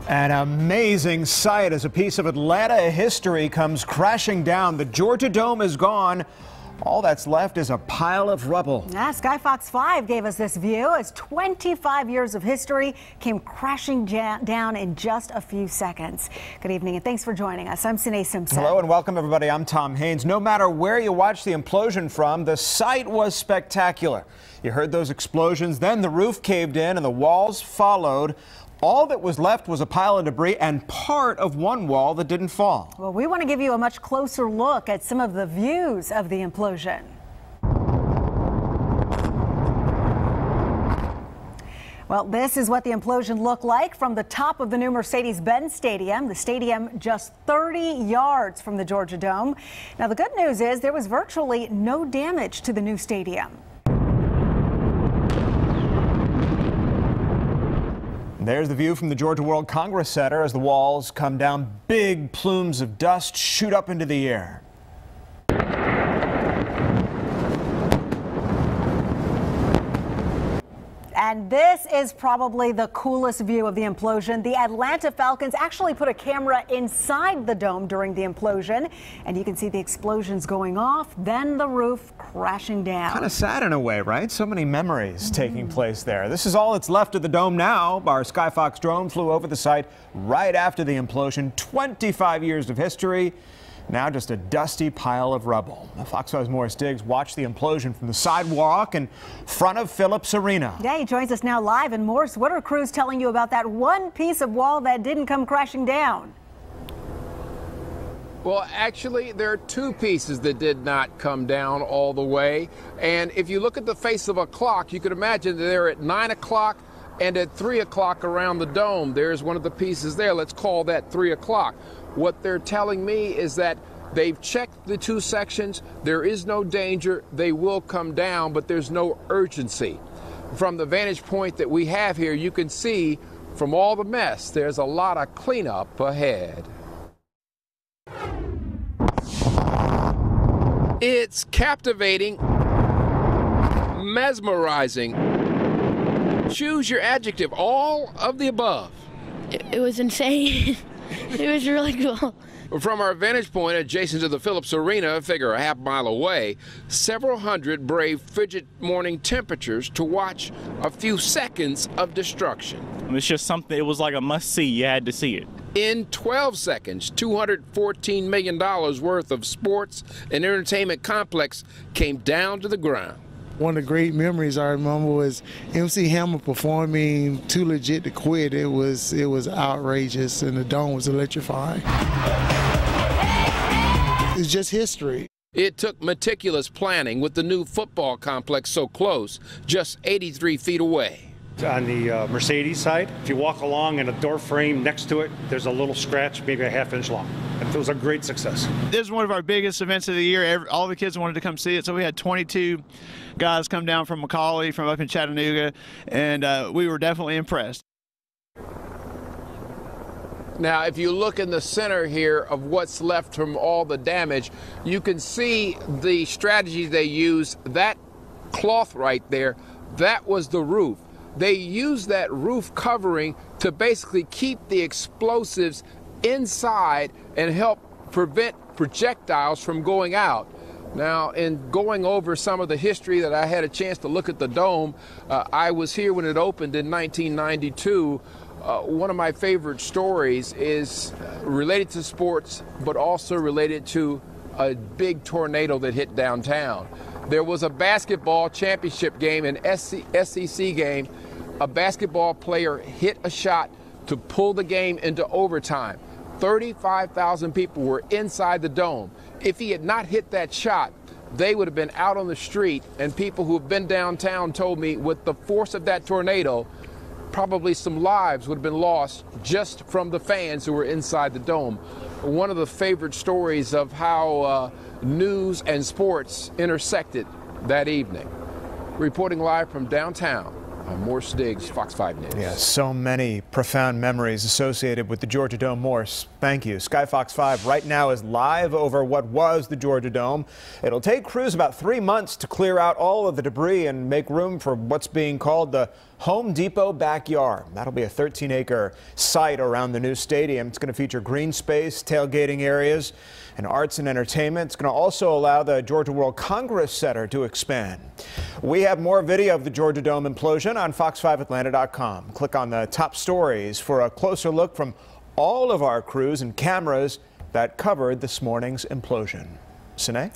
An amazing sight as a piece of Atlanta history comes crashing down. The Georgia Dome is gone. All that's left is a pile of rubble. Yeah, Sky Fox 5 gave us this view as 25 years of history came crashing down in just a few seconds. Good evening and thanks for joining us. I'm Sine Simpson. Hello and welcome everybody. I'm Tom Haynes. No matter where you watch the implosion from, the sight was spectacular. You heard those explosions, then the roof caved in and the walls followed. All that was left was a pile of debris and part of one wall that didn't fall. Well, we want to give you a much closer look at some of the views of the implosion. Well, this is what the implosion looked like from the top of the new Mercedes-Benz Stadium. The stadium just 30 yards from the Georgia Dome. Now, the good news is there was virtually no damage to the new stadium. There's the view from the Georgia World Congress Center as the walls come down. Big plumes of dust shoot up into the air. And this is probably the coolest view of the implosion. The Atlanta Falcons actually put a camera inside the dome during the implosion, and you can see the explosions going off, then the roof crashing down. Kind of sad in a way, right? So many memories taking place there. This is all that's left of the dome now. Our Sky Fox drone flew over the site right after the implosion. 25 years of history. Now just a dusty pile of rubble. Fox 5's Morris Diggs watched the implosion from the sidewalk in front of Phillips Arena. Yeah, he joins us now live. And Morris, what are crews telling you about that one piece of wall that didn't come crashing down? Well, actually, there are two pieces that did not come down all the way. And if you look at the face of a clock, you can imagine that they're at 9 o'clock and at 3 o'clock around the dome. There's one of the pieces there. Let's call that 3 o'clock. What they're telling me is that they've checked the two sections. There is no danger. They will come down, but there's no urgency. From the vantage point that we have here, you can see from all the mess, there's a lot of cleanup ahead. It's captivating, mesmerizing. Choose your adjective, all of the above. It was insane. It was really cool. From our vantage point adjacent to the Phillips Arena, figure a half mile away, several hundred braved frigid morning temperatures to watch a few seconds of destruction. It's just something, it was like a must-see. You had to see it. In 12 seconds, $214 million worth of sports and entertainment complex came down to the ground. One of the great memories I remember was MC Hammer performing Too Legit to Quit. It was outrageous, and the dome was electrifying. It's just history. It took meticulous planning with the new football complex so close, just 83 feet away. On the Mercedes side, if you walk along and a door frame next to it, there's a little scratch, maybe a half-inch long. It was a great success. This is one of our biggest events of the year. All the kids wanted to come see it, so we had 22 guys come down from McCallie, from up in Chattanooga, and we were definitely impressed. Now, if you look in the center here of what's left from all the damage, you can see the strategy they used. That cloth right there, that was the roof. They used that roof covering to basically keep the explosives inside and help prevent projectiles from going out. Now, in going over some of the history that I had a chance to look at the dome, I was here when it opened in 1992. One of my favorite stories is related to sports, but also related to a big tornado that hit downtown. There was a basketball championship game, an SEC game. A basketball player hit a shot to pull the game into overtime. 35,000 people were inside the dome. If he had not hit that shot, they would have been out on the street, and people who have been downtown told me with the force of that tornado, probably some lives would have been lost just from the fans who were inside the dome. One of the favorite stories of how news and sports intersected that evening. Reporting live from downtown, Morse Diggs, Fox 5 News. Yeah, so many profound memories associated with the Georgia Dome. Morse, thank you. Sky Fox 5 right now is live over what was the Georgia Dome. It'll take crews about 3 months to clear out all of the debris and make room for what's being called the Home Depot backyard. That'll be a 13-acre site around the new stadium. It's going to feature green space, tailgating areas, and arts and entertainment. It's going to also allow the Georgia World Congress Center to expand. We have more video of the Georgia Dome implosion on fox5atlanta.com. Click on the top stories for a closer look from all of our crews and cameras that covered this morning's implosion. Sine?